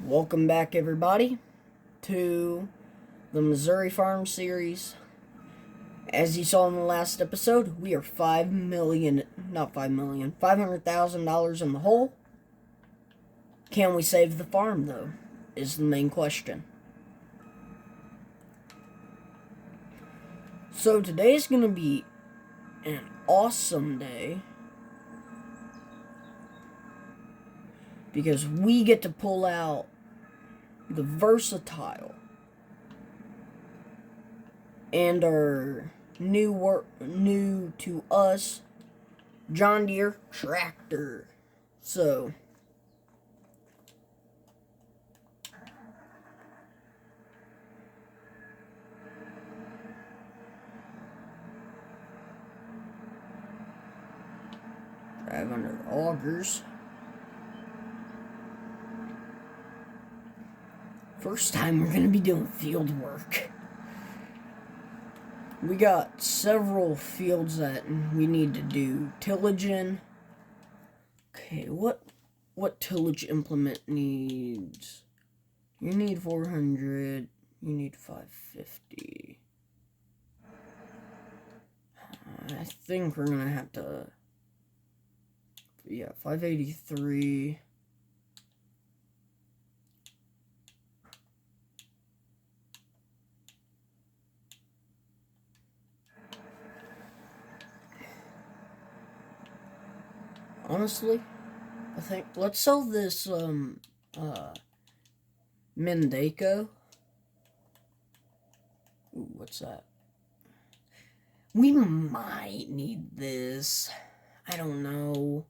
Welcome back, everybody, to the Missouri Farm Series. As you saw in the last episode, we are $500,000 in the hole. Can we save the farm, though, is the main question. So today's going to be an awesome day, because we get to pull out the versatile and our new to us John Deere tractor. So drive under the augers. First time we're going to be doing field work. We got several fields that we need to do tillage in. Okay, what tillage implement needs? You need 400. You need 550. I think we're going to have to... Yeah, 583. Honestly, I think let's sell this Mendeco. Ooh, what's that? We might need this. I don't know.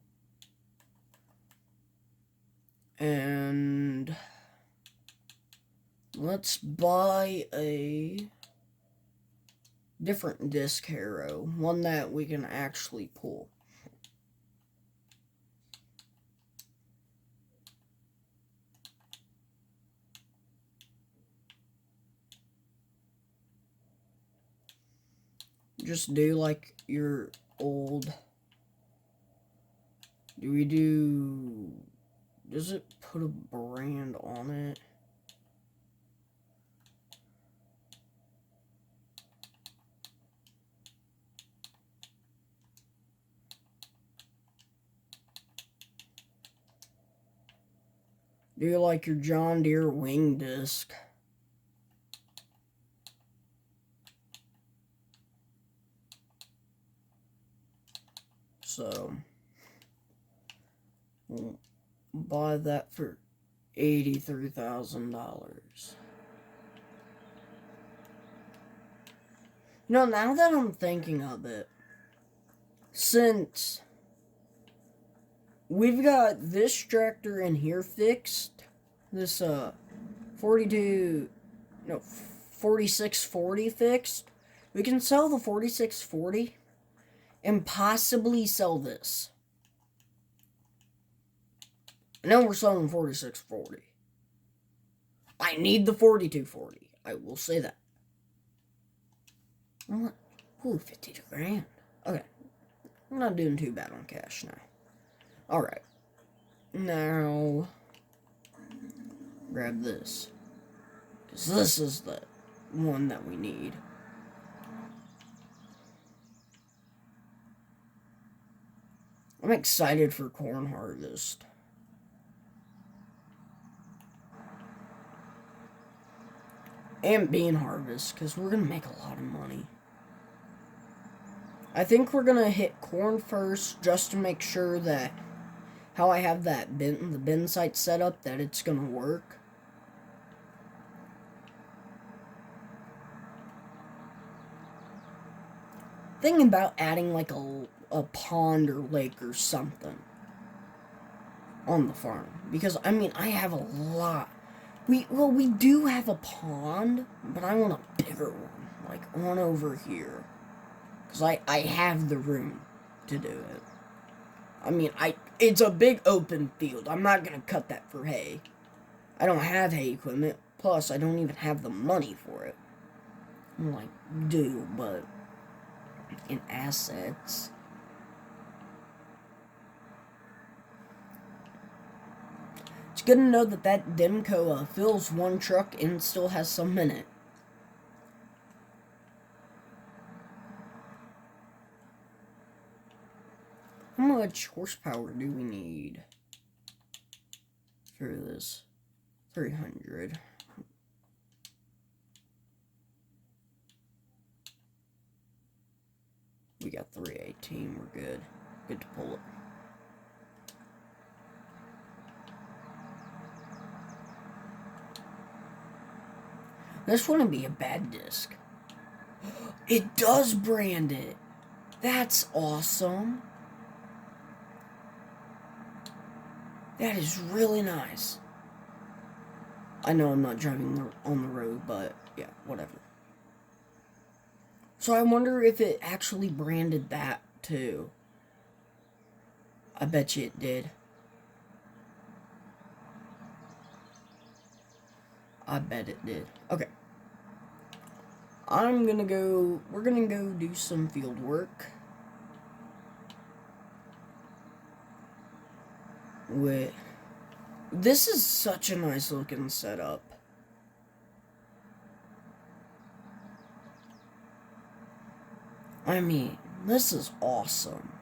And let's buy a different disc harrow, one that we can actually pull. Just do like your old... Does it put a brand on it? Do you like your John Deere wing disc? So, we'll buy that for $83,000. Now that I'm thinking of it, since we've got this tractor in here fixed, this 4640 fixed, we can sell the 4640 and possibly sell this. Now we're selling 4640. I need the 4240. I will say that. What? Ooh, 52 grand. Okay. I'm not doing too bad on cash now. Alright. Now, grab this. Because this is the one that we need. I'm excited for corn harvest. And bean harvest, because we're going to make a lot of money. I think we're going to hit corn first, just to make sure that how I have the bin site set up, that it's going to work. Thinking about adding like a pond or lake or something on the farm, because I mean I have a lot. We do have a pond, but I want a bigger one, like one over here, because I have the room to do it. I mean, it's a big open field. I'm not gonna cut that for hay. I don't have hay equipment. Plus, I don't even have the money for it. I'm like, but in assets. It's good to know that that Demco fills one truck and still has some in it. How much horsepower do we need for this? 300. We got 318. We're good. Good to pull it. This wouldn't be a bad disc. It does brand it. That's awesome. That is really nice. I know I'm not driving on the road, but yeah, whatever. So I wonder if it actually branded that too. I bet you it did. I bet it did. Okay. We're gonna go do some field work. This is such a nice looking setup. I mean, this is awesome.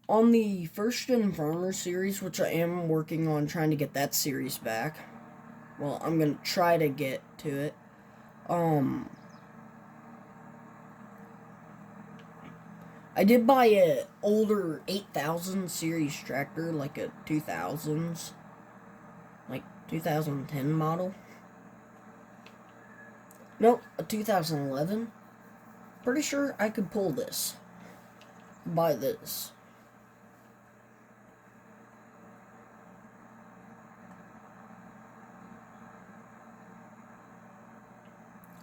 On the First Gen Farmer series, which I am working on trying to get that series back. Well, I'm gonna try to get to it. I did buy a older 8000 series tractor, like a 2000s, like 2010 model. Nope, a 2011. Pretty sure I could pull this. Buy this.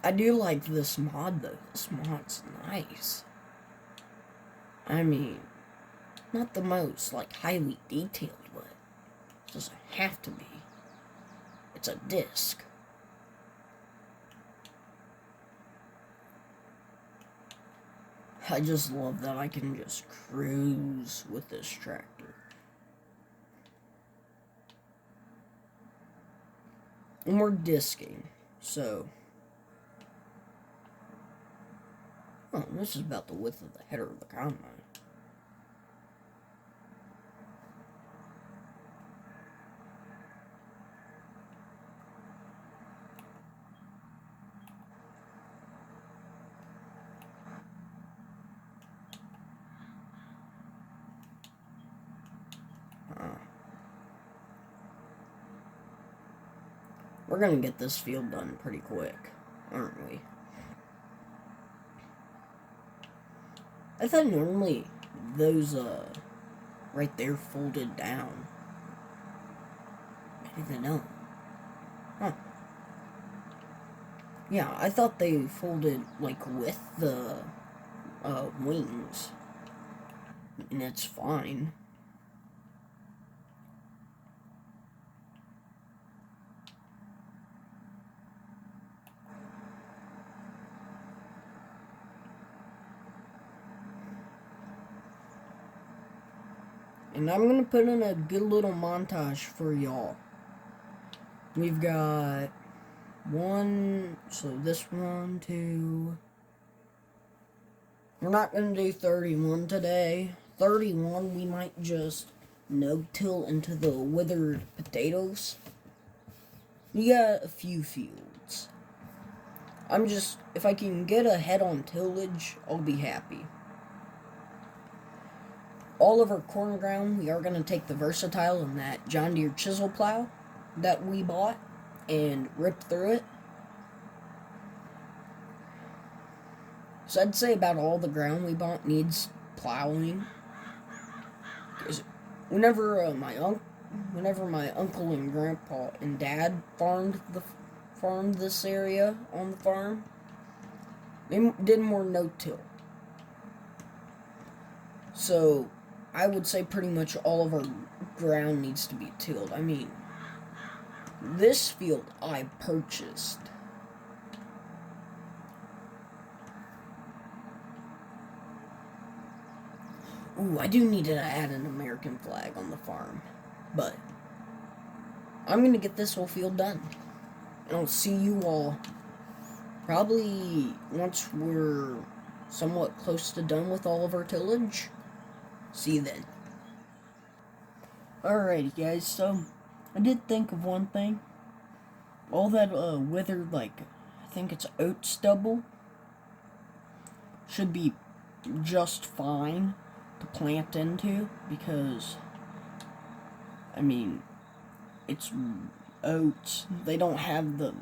I do like this mod though. This mod's nice. I mean, not the most, like, highly detailed, but it doesn't have to be. It's a disc. I just love that I can just cruise with this tractor. And we're disking, so... Oh, this is about the width of the header of the combine. We're gonna get this field done pretty quick, aren't we? I thought normally those, right there folded down. Maybe they don't. Huh. Yeah, I thought they folded, like, with the, wings. And it's fine. And I'm gonna put in a good little montage for y'all. We've got this one, two. We're not gonna do 31 today. 31, we might just no-till into the withered potatoes. We got a few fields. If I can get ahead on tillage, I'll be happy. All of our corn ground, we are going to take the Versatile and that John Deere chisel plow that we bought and rip through it. So I'd say about all the ground we bought needs plowing. Because whenever my uncle and grandpa and dad farmed this area on the farm, they did more no-till. So I would say pretty much all of our ground needs to be tilled. I mean, this field I purchased. Ooh, I do need to add an American flag on the farm. But I'm gonna get this whole field done. And I'll see you all probably once we're somewhat close to done with all of our tillage. See you then. Alrighty guys, so I did think of one thing. All that withered, like, I think it's oat stubble, should be just fine to plant into, because, I mean, it's oats. They don't have the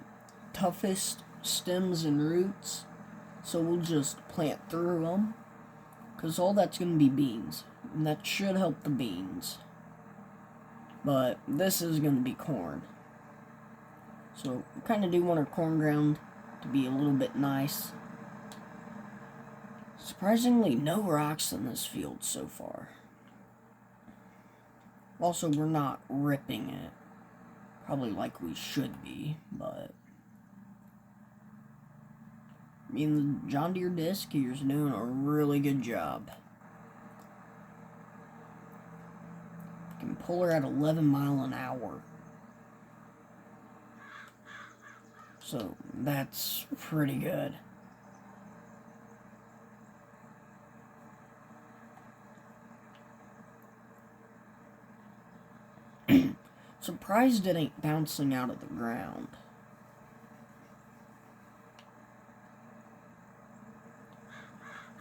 toughest stems and roots, so we'll just plant through them, because all that's going to be beans, and that should help the beans. But this is going to be corn. So we kind of do want our corn ground to be a little bit nice. Surprisingly, no rocks in this field so far. Also, we're not ripping it. Probably like we should be, but... I mean, the John Deere disc here is doing a really good job. I can pull her at 11 miles an hour. So, that's pretty good. Surprised it ain't bouncing out of the ground.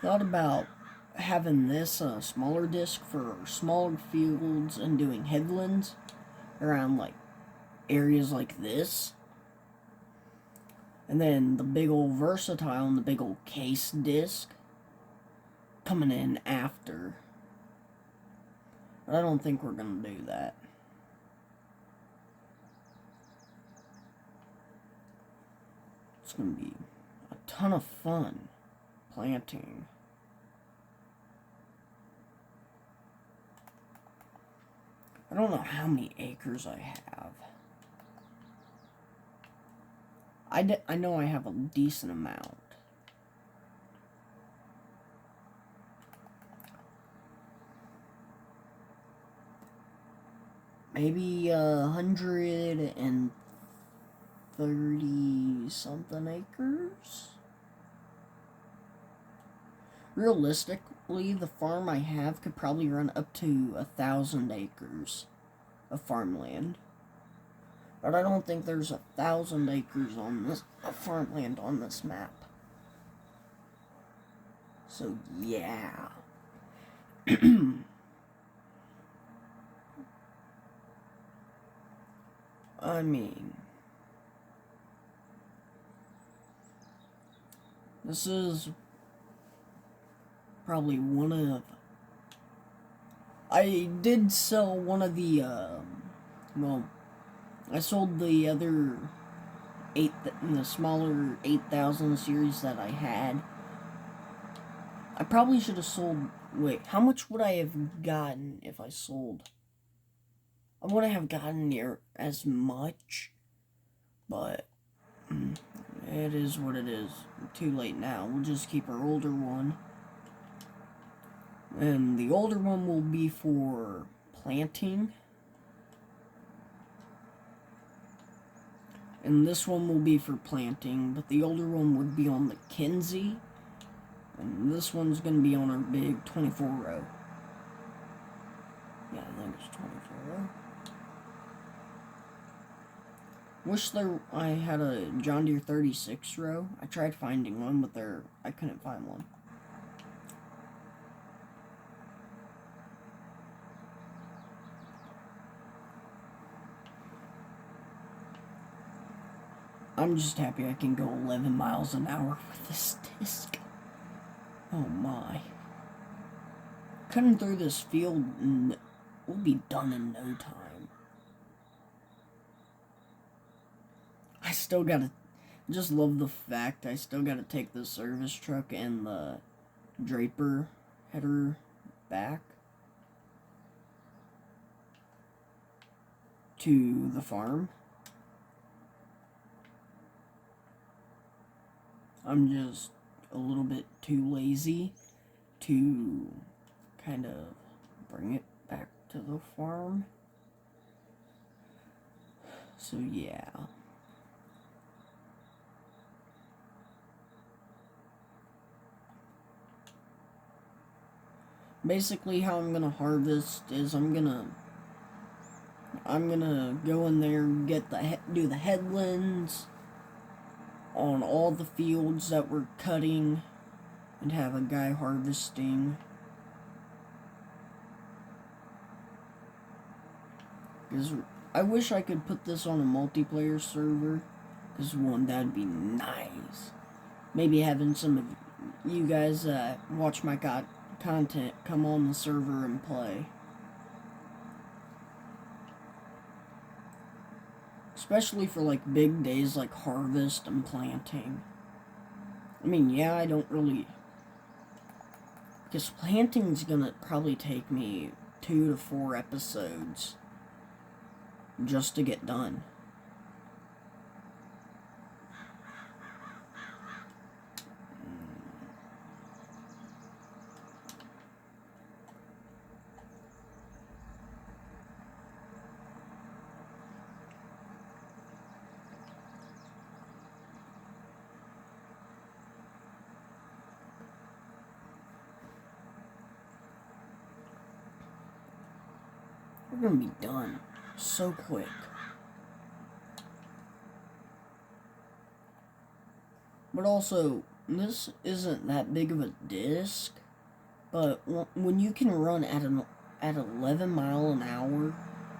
Thought about having this smaller disc for smaller fields and doing headlands around like areas like this. And then the big old versatile and the big old case disc coming in after. But I don't think we're going to do that. It's going to be a ton of fun planting. I don't know how many acres I have. I know I have a decent amount. Maybe 130 something acres. Realistically, the farm I have could probably run up to 1,000 acres of farmland. But I don't think there's 1,000 acres on this farmland on this map. So yeah. I mean, this is probably one of... I did sell one of the, well, I sold the other the smaller 8,000 series that I had. I probably should have sold... Wait, how much would I have gotten if I sold? I wouldn't have gotten near as much, but it is what it is. Too late now. We'll just keep our older one. And the older one will be for planting. And this one will be for planting, but the older one would be on the Kinsey. And this one's going to be on our big 24 row. Yeah, I think it's 24 row. Wish I had a John Deere 36 row. I tried finding one, but I couldn't find one. I'm just happy I can go 11 miles an hour with this disc. Oh my. Cutting through this field, we'll be done in no time. I still gotta, just love the fact I still gotta take the service truck and the Draper header back to the farm. I'm just a little bit too lazy to kind of bring it back to the farm. So yeah. Basically how I'm gonna harvest is I'm gonna go in there and do the headlands on all the fields that we're cutting and have a guy harvesting. Because I wish I could put this on a multiplayer server, because one, that'd be nice. Maybe having some of you guys watch my content come on the server and play. Especially for like big days like harvest and planting. I mean, yeah, I don't really... Because planting's gonna probably take me 2 to 4 episodes just to get done. We're gonna be done so quick. But also, this isn't that big of a disc, but when you can run at 11 mile an hour,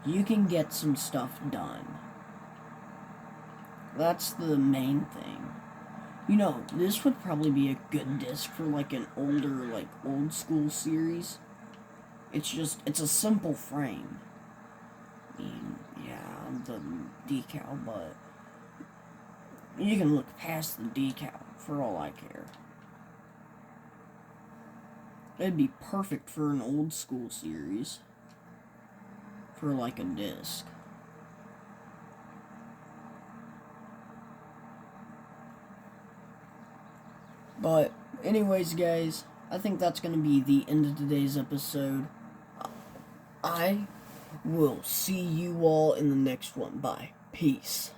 you can get some stuff done. That's the main thing. You know, this would probably be a good disc for like an older, like old school series. It's a simple frame. I mean, yeah, the decal, but you can look past the decal for all I care. It'd be perfect for an old school series. For like a disc. But, anyways, guys, I think that's going to be the end of today's episode. I will see you all in the next one. Bye. Peace.